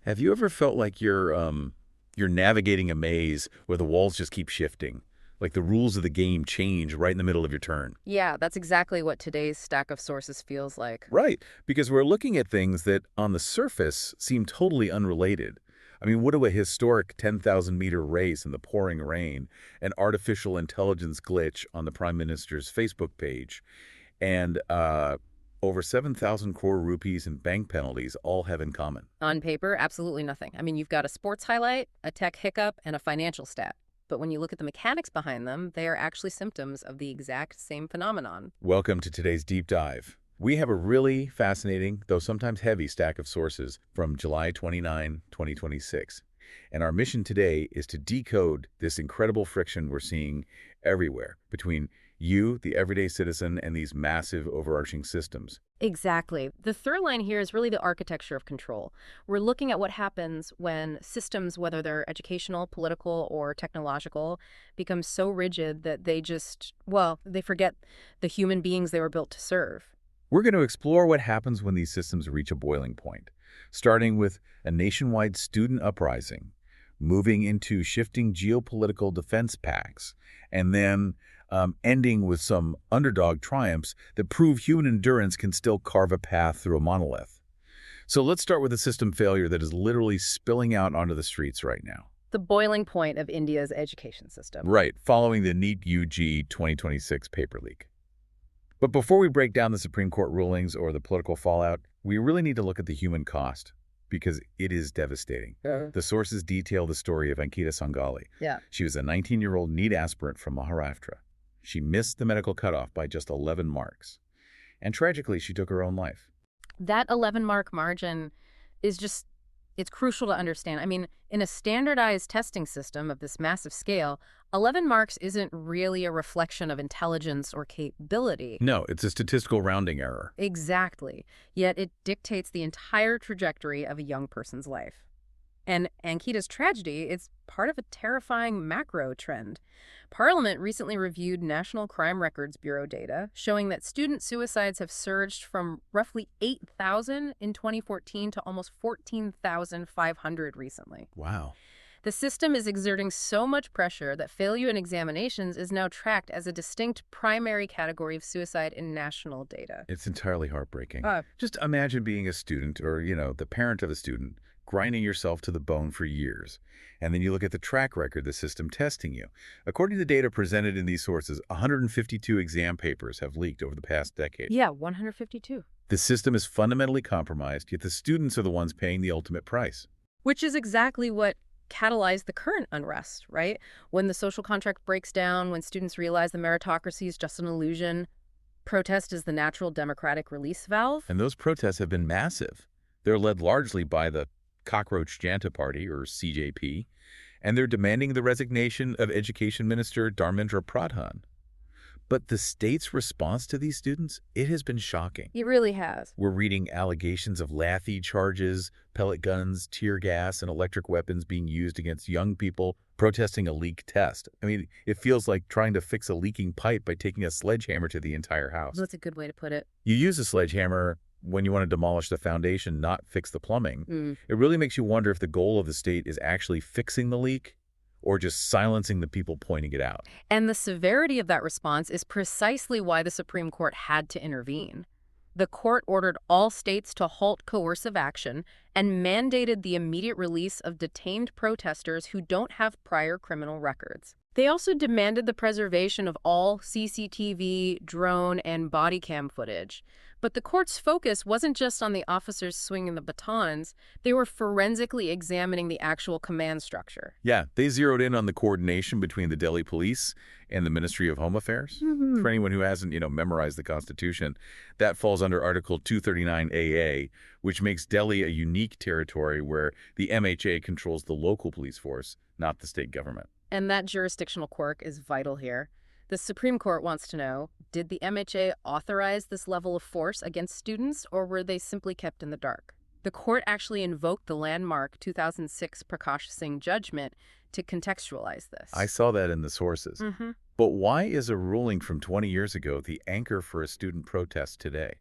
Have you ever felt like you're navigating a maze where the walls just keep shifting? Like the rules of the game change right in the middle of your turn. Yeah, that's exactly what today's stack of sources feels like. Right, because we're looking at things that on the surface seem totally unrelated. I mean, what do a historic 10,000-meter race in the pouring rain, an artificial intelligence glitch on the Prime Minister's Facebook page, and over 7,000 crore rupees in bank penalties all have in common? On paper, absolutely nothing. I mean, you've got a sports highlight, a tech hiccup, and a financial stat. But when you look at the mechanics behind them, they are actually symptoms of the exact same phenomenon. Welcome to today's deep dive. We have a really fascinating, though sometimes heavy, stack of sources from July 29, 2026. And our mission today is to decode this incredible friction we're seeing everywhere between you, the everyday citizen, and these massive overarching systems. Exactly. The through line here is really the architecture of control. We're looking at what happens when systems, whether they're educational, political, or technological, become so rigid that they forget the human beings they were built to serve. We're going to explore what happens when these systems reach a boiling point, starting with a nationwide student uprising, moving into shifting geopolitical defense pacts, and then ending with some underdog triumphs that prove human endurance can still carve a path through a monolith. So let's start with a system failure that is literally spilling out onto the streets right now. The boiling point of India's education system. Right, following the NEET UG 2026 paper leak. But before we break down the Supreme Court rulings or the political fallout, we really need to look at the human cost, because it is devastating. The sources detail the story of Ankita Sangali. Yeah. She was a 19-year-old NEET aspirant from Maharashtra. She missed the medical cutoff by just 11 marks. And tragically, she took her own life. That 11-mark margin is it's crucial to understand. I mean, in a standardized testing system of this massive scale, 11 marks isn't really a reflection of intelligence or capability. No, it's a statistical rounding error. Exactly. Yet it dictates the entire trajectory of a young person's life. And Ankita's tragedy is part of a terrifying macro trend. Parliament recently reviewed National Crime Records Bureau data showing that student suicides have surged from roughly 8,000 in 2014 to almost 14,500 recently. Wow. The system is exerting so much pressure that failure in examinations is now tracked as a distinct primary category of suicide in national data. It's entirely heartbreaking. Just imagine being a student or, the parent of a student, grinding yourself to the bone for years. And then you look at the track record, the system testing you. According to the data presented in these sources, 152 exam papers have leaked over the past decade. Yeah, 152. The system is fundamentally compromised, yet the students are the ones paying the ultimate price. Which is exactly what catalyzed the current unrest, right? When the social contract breaks down, when students realize the meritocracy is just an illusion, protest is the natural democratic release valve. And those protests have been massive. They're led largely by the Cockroach Janta Party, or CJP, and they're demanding the resignation of Education Minister Dharmendra Pradhan. But the state's response to these students, it has been shocking. It really has. We're reading allegations of Lathi charges, pellet guns, tear gas, and electric weapons being used against young people protesting a leaked test. I mean, it feels like trying to fix a leaking pipe by taking a sledgehammer to the entire house. That's a good way to put it. You use a sledgehammer when you want to demolish the foundation, not fix the plumbing. It really makes you wonder if the goal of the state is actually fixing the leak or just silencing the people pointing it out. And the severity of that response is precisely why the Supreme Court had to intervene. The court ordered all states to halt coercive action and mandated the immediate release of detained protesters who don't have prior criminal records. They also demanded the preservation of all CCTV, drone, and body cam footage. But the court's focus wasn't just on the officers swinging the batons. They were forensically examining the actual command structure. Yeah, they zeroed in on the coordination between the Delhi police and the Ministry of Home Affairs. For anyone who hasn't, memorized the Constitution, that falls under Article 239 AA, which makes Delhi a unique territory where the MHA controls the local police force, not the state government. And that jurisdictional quirk is vital here. The Supreme Court wants to know, did the MHA authorize this level of force against students, or were they simply kept in the dark? The court actually invoked the landmark 2006 Prakash Singh judgment to contextualize this. I saw that in the sources. But why is a ruling from 20 years ago the anchor for a student protest today?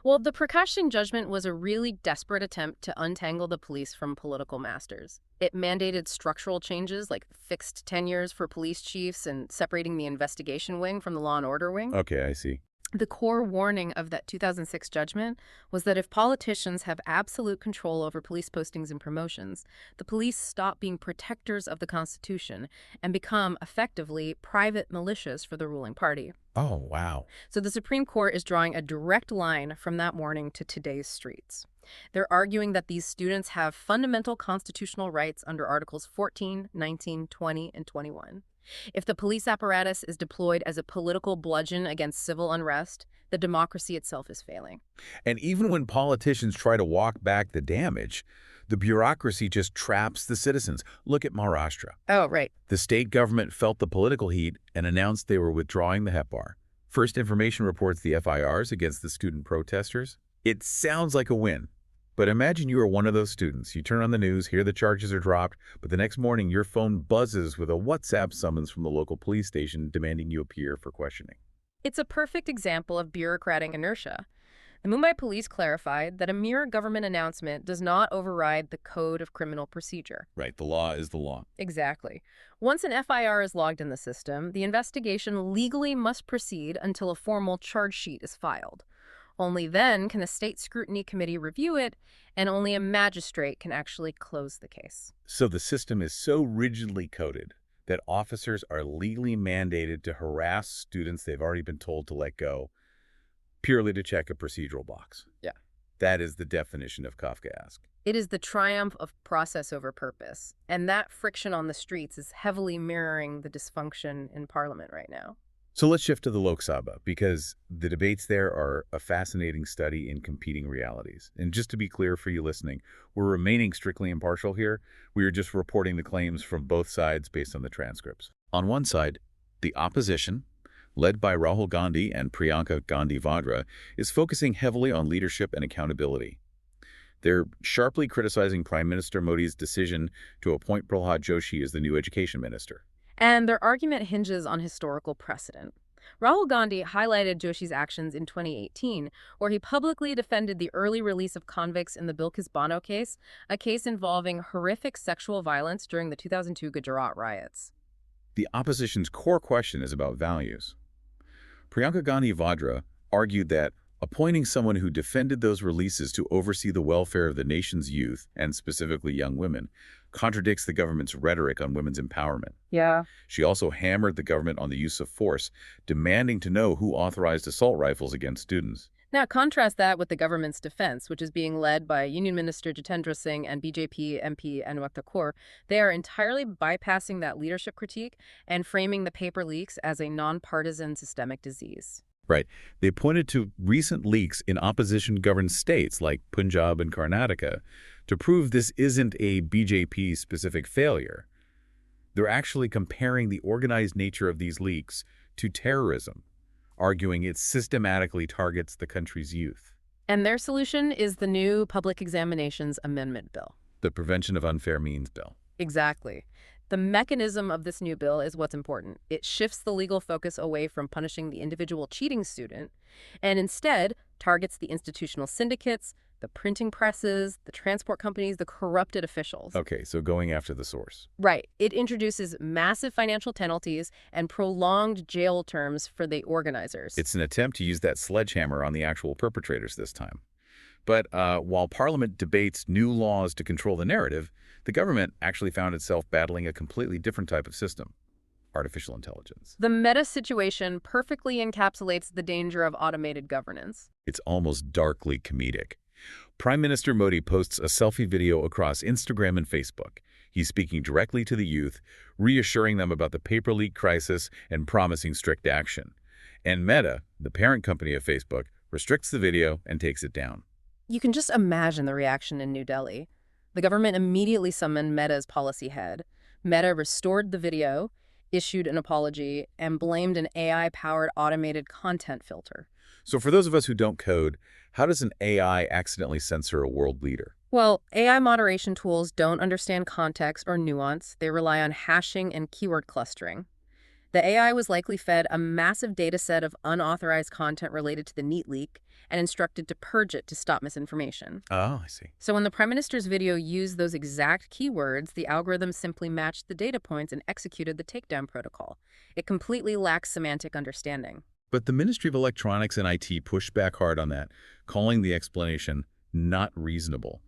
Well, the Prakashin judgment was a really desperate attempt to untangle the police from political masters. It mandated structural changes like fixed tenures for police chiefs and separating the investigation wing from the law and order wing. Okay, I see. The core warning of that 2006 judgment was that if politicians have absolute control over police postings and promotions, the police stop being protectors of the Constitution and become effectively private militias for the ruling party. Oh, wow. So the Supreme Court is drawing a direct line from that warning to today's streets. They're arguing that these students have fundamental constitutional rights under Articles 14, 19, 20, and 21. If the police apparatus is deployed as a political bludgeon against civil unrest, the democracy itself is failing. And even when politicians try to walk back the damage, the bureaucracy just traps the citizens. Look at Maharashtra. Oh, right. The state government felt the political heat and announced they were withdrawing the HEPAR. First Information reports the FIRs against the student protesters. It sounds like a win. But imagine you are one of those students. You turn on the news, hear the charges are dropped, but the next morning your phone buzzes with a WhatsApp summons from the local police station demanding you appear for questioning. It's a perfect example of bureaucratic inertia. The Mumbai police clarified that a mere government announcement does not override the Code of Criminal Procedure. Right, the law is the law. Exactly. Once an FIR is logged in the system, the investigation legally must proceed until a formal charge sheet is filed. Only then can a state scrutiny committee review it, and only a magistrate can actually close the case. So the system is so rigidly coded that officers are legally mandated to harass students they've already been told to let go purely to check a procedural box. Yeah. That is the definition of Kafkaesque. It is the triumph of process over purpose, and that friction on the streets is heavily mirroring the dysfunction in Parliament right now. So let's shift to the Lok Sabha, because the debates there are a fascinating study in competing realities. And just to be clear for you listening, we're remaining strictly impartial here. We are just reporting the claims from both sides based on the transcripts. On one side, the opposition, led by Rahul Gandhi and Priyanka Gandhi Vadra, is focusing heavily on leadership and accountability. They're sharply criticizing Prime Minister Modi's decision to appoint Prahlad Joshi as the new education minister. And their argument hinges on historical precedent. Rahul Gandhi highlighted Joshi's actions in 2018, where he publicly defended the early release of convicts in the Bilkis Bano case, a case involving horrific sexual violence during the 2002 Gujarat riots. The opposition's core question is about values. Priyanka Gandhi Vadra argued that appointing someone who defended those releases to oversee the welfare of the nation's youth, and specifically young women, contradicts the government's rhetoric on women's empowerment. Yeah. She also hammered the government on the use of force, demanding to know who authorized assault rifles against students. Now, contrast that with the government's defense, which is being led by Union Minister Jitendra Singh and BJP MP Anurag Thakur. They are entirely bypassing that leadership critique and framing the paper leaks as a nonpartisan systemic disease. Right. They pointed to recent leaks in opposition-governed states like Punjab and Karnataka to prove this isn't a BJP-specific failure. They're actually comparing the organized nature of these leaks to terrorism, arguing it systematically targets the country's youth. And their solution is the new Public Examinations Amendment Bill. The Prevention of Unfair Means Bill. Exactly. The mechanism of this new bill is what's important. It shifts the legal focus away from punishing the individual cheating student and instead targets the institutional syndicates, the printing presses, the transport companies, the corrupted officials. Okay, so going after the source. Right. It introduces massive financial penalties and prolonged jail terms for the organizers. It's an attempt to use that sledgehammer on the actual perpetrators this time. But while Parliament debates new laws to control the narrative, the government actually found itself battling a completely different type of system: artificial intelligence. The meta situation perfectly encapsulates the danger of automated governance. It's almost darkly comedic. Prime Minister Modi posts a selfie video across Instagram and Facebook. He's speaking directly to the youth, reassuring them about the paper leak crisis and promising strict action. And Meta, the parent company of Facebook, restricts the video and takes it down. You can just imagine the reaction in New Delhi. The government immediately summoned Meta's policy head. Meta restored the video, issued an apology, and blamed an AI-powered automated content filter. So for those of us who don't code, how does an AI accidentally censor a world leader? Well, AI moderation tools don't understand context or nuance. They rely on hashing and keyword clustering. The AI was likely fed a massive data set of unauthorized content related to the NEAT leak and instructed to purge it to stop misinformation. Oh, I see. So when the Prime Minister's video used those exact keywords, the algorithm simply matched the data points and executed the takedown protocol. It completely lacks semantic understanding. But the Ministry of Electronics and IT pushed back hard on that, calling the explanation not reasonable.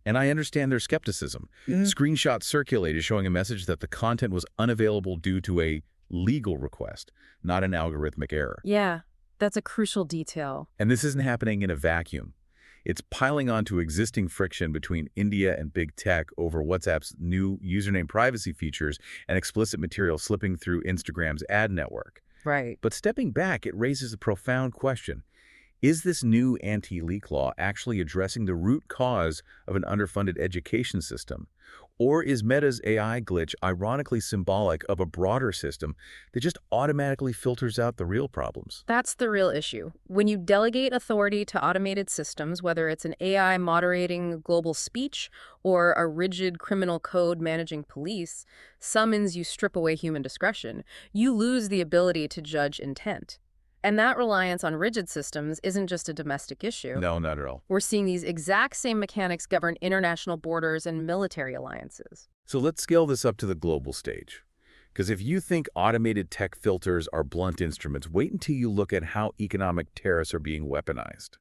And I understand their skepticism. Screenshots circulated showing a message that the content was unavailable due to a legal request, not an algorithmic error. Yeah, that's a crucial detail. And this isn't happening in a vacuum. It's piling onto existing friction between India and big tech over WhatsApp's new username privacy features and explicit material slipping through Instagram's ad network. Right. But stepping back, it raises a profound question. Is this new anti-leak law actually addressing the root cause of an underfunded education system? Or is Meta's AI glitch ironically symbolic of a broader system that just automatically filters out the real problems? That's the real issue. When you delegate authority to automated systems, whether it's an AI moderating global speech or a rigid criminal code managing police, summons you strip away human discretion, you lose the ability to judge intent. And that reliance on rigid systems isn't just a domestic issue. No, not at all. We're seeing these exact same mechanics govern international borders and military alliances. So let's scale this up to the global stage. Because if you think automated tech filters are blunt instruments, wait until you look at how economic tariffs are being weaponized.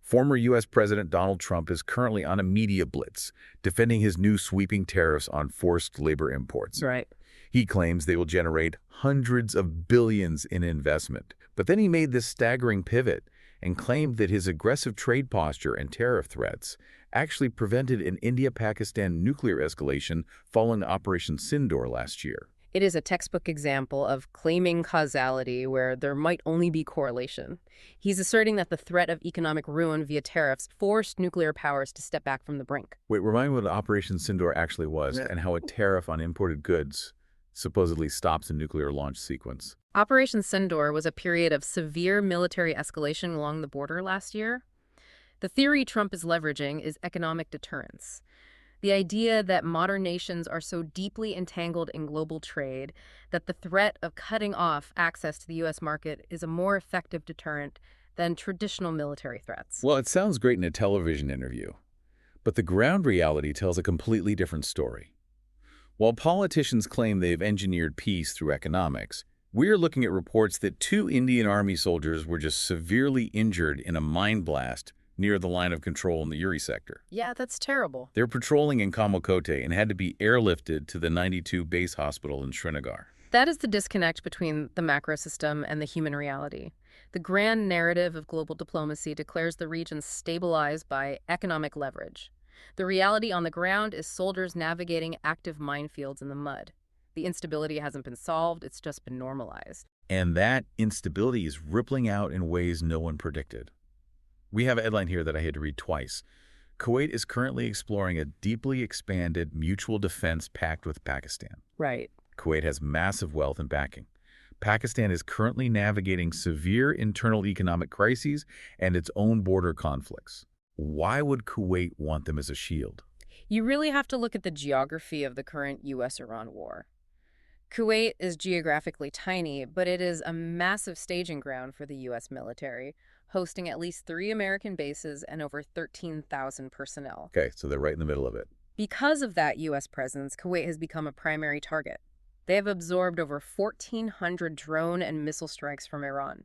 Former U.S. President Donald Trump is currently on a media blitz, defending his new sweeping tariffs on forced labor imports. Right. He claims they will generate hundreds of billions in investment. But then he made this staggering pivot and claimed that his aggressive trade posture and tariff threats actually prevented an India-Pakistan nuclear escalation following Operation Sindoor last year. It is a textbook example of claiming causality where there might only be correlation. He's asserting that the threat of economic ruin via tariffs forced nuclear powers to step back from the brink. Wait, remind me what Operation Sindoor actually was and how a tariff on imported goods supposedly stops a nuclear launch sequence. Operation Sindoor was a period of severe military escalation along the border last year. The theory Trump is leveraging is economic deterrence. The idea that modern nations are so deeply entangled in global trade that the threat of cutting off access to the U.S. market is a more effective deterrent than traditional military threats. Well, it sounds great in a television interview, but the ground reality tells a completely different story. While politicians claim they've engineered peace through economics, we're looking at reports that 2 Indian Army soldiers were just severely injured in a mine blast near the line of control in the Uri sector. Yeah, that's terrible. They're patrolling in Kamalkote and had to be airlifted to the 92 base hospital in Srinagar. That is the disconnect between the macro system and the human reality. The grand narrative of global diplomacy declares the region stabilized by economic leverage. The reality on the ground is soldiers navigating active minefields in the mud. The instability hasn't been solved, it's just been normalized. And that instability is rippling out in ways no one predicted. We have a headline here that I had to read twice. Kuwait is currently exploring a deeply expanded mutual defense pact with Pakistan. Right. Kuwait has massive wealth and backing. Pakistan is currently navigating severe internal economic crises and its own border conflicts. Why would Kuwait want them as a shield? You really have to look at the geography of the current U.S.-Iran war. Kuwait is geographically tiny, but it is a massive staging ground for the U.S. military, hosting at least 3 American bases and over 13,000 personnel. Okay, so they're right in the middle of it. Because of that U.S. presence, Kuwait has become a primary target. They have absorbed over 1,400 drone and missile strikes from Iran.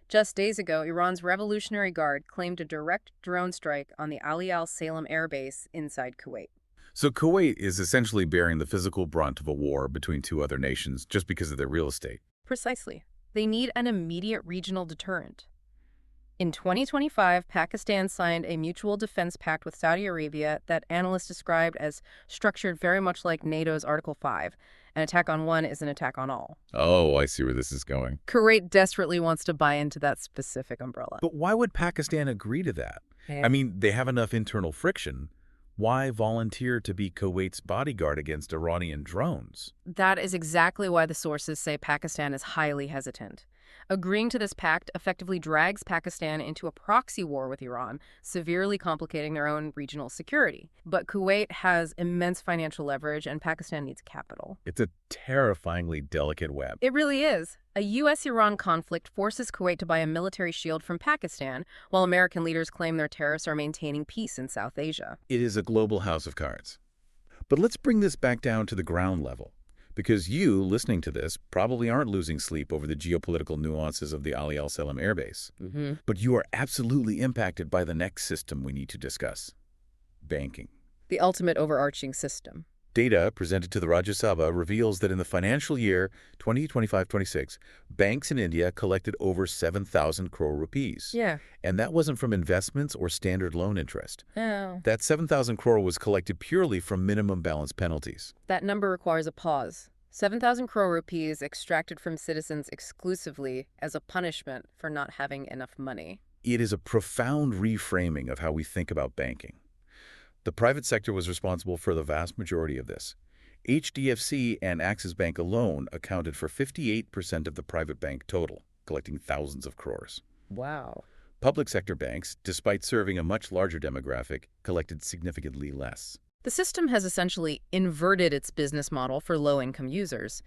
Just days ago, Iran's Revolutionary Guard claimed a direct drone strike on the Ali Al Salem Air Base inside Kuwait. So Kuwait is essentially bearing the physical brunt of a war between 2 other nations just because of their real estate. Precisely. They need an immediate regional deterrent. In 2025, Pakistan signed a mutual defense pact with Saudi Arabia that analysts described as structured very much like NATO's Article 5. An attack on one is an attack on all. Oh, I see where this is going. Kuwait desperately wants to buy into that specific umbrella. But why would Pakistan agree to that? Yeah. I mean, they have enough internal friction. Why volunteer to be Kuwait's bodyguard against Iranian drones? That is exactly why the sources say Pakistan is highly hesitant. Agreeing to this pact effectively drags Pakistan into a proxy war with Iran, severely complicating their own regional security. But Kuwait has immense financial leverage, and Pakistan needs capital. It's a terrifyingly delicate web. It really is. A U.S.-Iran conflict forces Kuwait to buy a military shield from Pakistan, while American leaders claim their terrorists are maintaining peace in South Asia. It is a global house of cards. But let's bring this back down to the ground level, because you, listening to this, probably aren't losing sleep over the geopolitical nuances of the Ali al-Salam airbase. But you are absolutely impacted by the next system we need to discuss: banking. The ultimate overarching system. Data presented to the Rajya Sabha reveals that in the financial year 2025-26, banks in India collected over 7,000 crore rupees. Yeah. And that wasn't from investments or standard loan interest. Oh. That 7,000 crore was collected purely from minimum balance penalties. That number requires a pause. 7,000 crore rupees extracted from citizens exclusively as a punishment for not having enough money. It is a profound reframing of how we think about banking. The private sector was responsible for the vast majority of this. HDFC and Axis Bank alone accounted for 58% of the private bank total, collecting thousands of crores. Wow. Public sector banks, despite serving a much larger demographic, collected significantly less. The system has essentially inverted its business model for low-income users.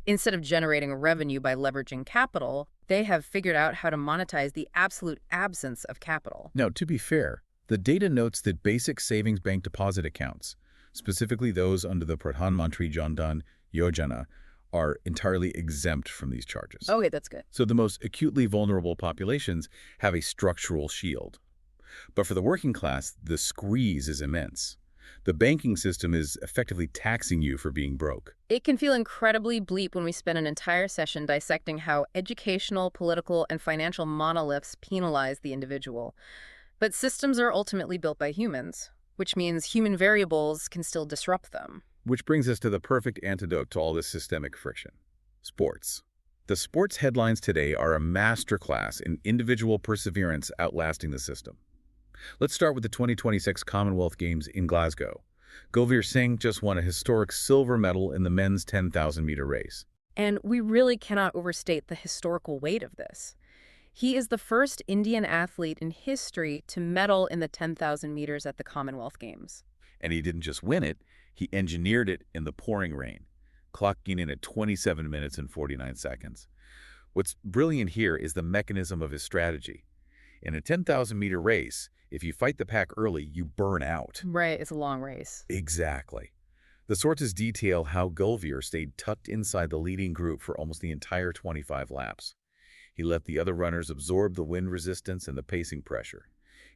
Instead of generating revenue by leveraging capital, they have figured out how to monetize the absolute absence of capital. Now, to be fair, the data notes that basic savings bank deposit accounts, specifically those under the Pradhan Mantri Jan Dhan Yojana, are entirely exempt from these charges. Okay, that's good. So the most acutely vulnerable populations have a structural shield. But for the working class, the squeeze is immense. The banking system is effectively taxing you for being broke. It can feel incredibly bleak when we spend an entire session dissecting how educational, political, and financial monoliths penalize the individual. But systems are ultimately built by humans, which means human variables can still disrupt them. Which brings us to the perfect antidote to all this systemic friction: sports. The sports headlines today are a masterclass in individual perseverance outlasting the system. Let's start with the 2026 Commonwealth Games in Glasgow. Gulveer Singh just won a historic silver medal in the men's 10,000-meter race. And we really cannot overstate the historical weight of this. He is the first Indian athlete in history to medal in the 10,000 meters at the Commonwealth Games. And he didn't just win it, he engineered it in the pouring rain, clocking in at 27 minutes and 49 seconds. What's brilliant here is the mechanism of his strategy. In a 10,000-meter race, if you fight the pack early, you burn out. Right, it's a long race. Exactly. The sources detail how Gulveer stayed tucked inside the leading group for almost the entire 25 laps. He let the other runners absorb the wind resistance and the pacing pressure.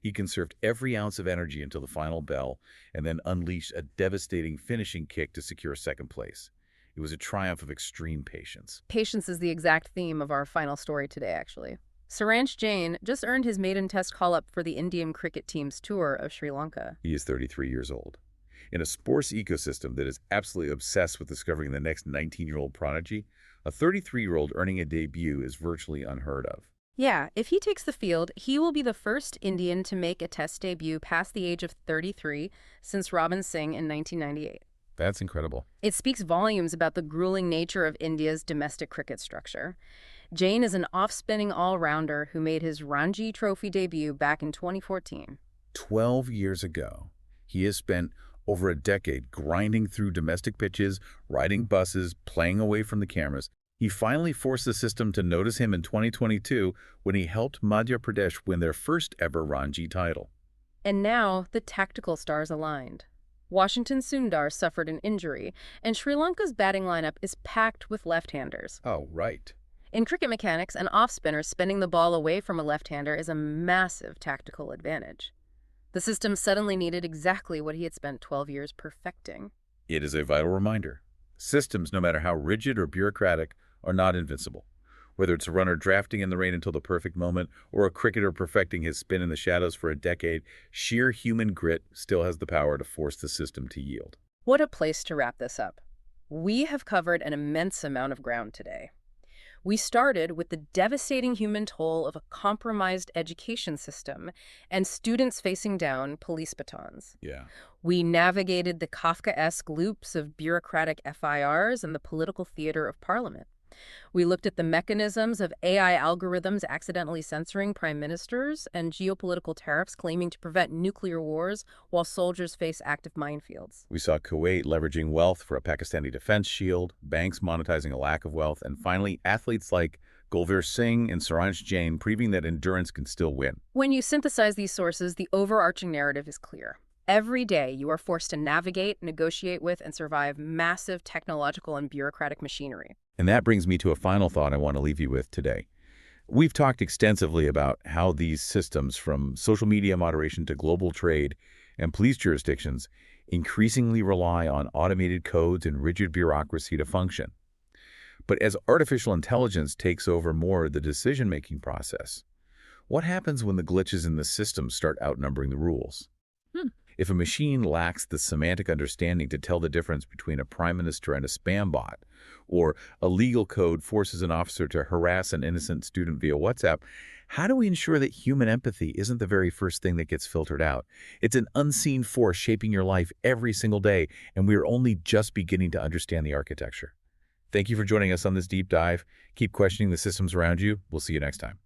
He conserved every ounce of energy until the final bell and then unleashed a devastating finishing kick to secure second place. It was a triumph of extreme patience. Patience is the exact theme of our final story today, actually. Suransh Jain just earned his maiden test call-up for the Indian cricket team's tour of Sri Lanka. He is 33 years old. In a sports ecosystem that is absolutely obsessed with discovering the next 19-year-old prodigy, a 33-year-old earning a debut is virtually unheard of. Yeah, if he takes the field, he will be the first Indian to make a test debut past the age of 33 since Robin Singh in 1998. That's incredible. It speaks volumes about the grueling nature of India's domestic cricket structure. Jain is an off-spinning all-rounder who made his Ranji Trophy debut back in 2014. 12 years ago, he has spent over a decade grinding through domestic pitches, riding buses, playing away from the cameras. He finally forced the system to notice him in 2022 when he helped Madhya Pradesh win their first ever Ranji title. And now the tactical stars aligned. Washington Sundar suffered an injury, and Sri Lanka's batting lineup is packed with left-handers. Oh, right. In cricket mechanics, an off-spinner spinning the ball away from a left-hander is a massive tactical advantage. The system suddenly needed exactly what he had spent 12 years perfecting. It is a vital reminder. Systems, no matter how rigid or bureaucratic, are not invincible. Whether it's a runner drafting in the rain until the perfect moment or a cricketer perfecting his spin in the shadows for a decade, sheer human grit still has the power to force the system to yield. What a place to wrap this up. We have covered an immense amount of ground today. We started with the devastating human toll of a compromised education system and students facing down police batons. Yeah. We navigated the Kafkaesque loops of bureaucratic FIRs and the political theater of parliament. We looked at the mechanisms of AI algorithms accidentally censoring prime ministers and geopolitical tariffs claiming to prevent nuclear wars while soldiers face active minefields. We saw Kuwait leveraging wealth for a Pakistani defense shield, banks monetizing a lack of wealth, and finally, athletes like Gulveer Singh and Saransh Jain proving that endurance can still win. When you synthesize these sources, the overarching narrative is clear. Every day, you are forced to navigate, negotiate with, and survive massive technological and bureaucratic machinery. And that brings me to a final thought I want to leave you with today. We've talked extensively about how these systems, from social media moderation to global trade and police jurisdictions, increasingly rely on automated codes and rigid bureaucracy to function. But as artificial intelligence takes over more of the decision-making process, what happens when the glitches in the system start outnumbering the rules? If a machine lacks the semantic understanding to tell the difference between a prime minister and a spam bot, or a legal code forces an officer to harass an innocent student via WhatsApp, how do we ensure that human empathy isn't the very first thing that gets filtered out? It's an unseen force shaping your life every single day, and we are only just beginning to understand the architecture. Thank you for joining us on this deep dive. Keep questioning the systems around you. We'll see you next time.